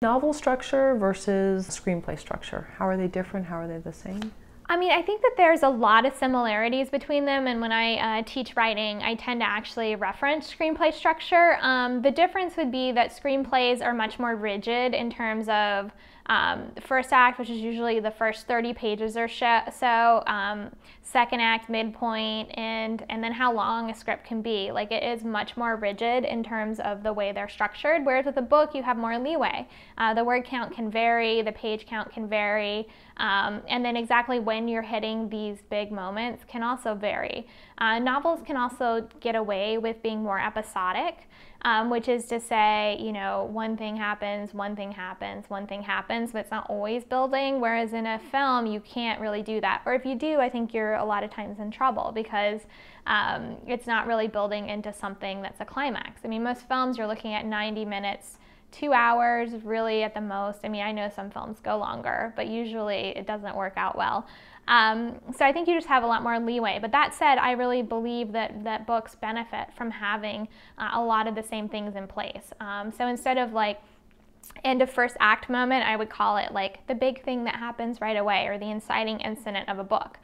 Novel structure versus screenplay structure. How are they different? How are they the same? I mean, I think that there's a lot of similarities between them, and when I teach writing, I tend to actually reference screenplay structure. The difference would be that screenplays are much more rigid in terms of first act, which is usually the first 30 pages or so, second act, midpoint, and then how long a script can be. Like, it is much more rigid in terms of the way they're structured, whereas with a book you have more leeway. The word count can vary, the page count can vary, and then exactly when you're hitting these big moments can also vary. Novels can also get away with being more episodic, which is to say, you know, one thing happens, one thing happens, one thing happens, but it's not always building, whereas in a film you can't really do that. Or if you do, I think you're a lot of times in trouble because it's not really building into something that's a climax. I mean, most films you're looking at 90 minutes, 2 hours really at the most. I mean, I know some films go longer, but usually it doesn't work out well. So I think you just have a lot more leeway. But that said, I really believe that books benefit from having a lot of the same things in place. So instead of like end of first act moment, I would call it like the big thing that happens right away, or the inciting incident of a book.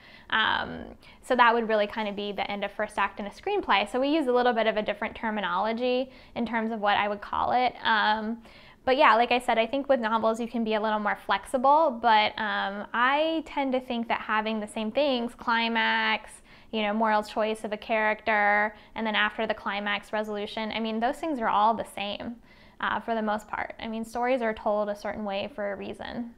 So that would really kind of be the end of first act in a screenplay. So we use a little bit of a different terminology in terms of what I would call it. But yeah, like I said, I think with novels you can be a little more flexible, but I tend to think that having the same things, climax, you know, moral choice of a character, and then after the climax, resolution, I mean, those things are all the same for the most part. I mean, stories are told a certain way for a reason.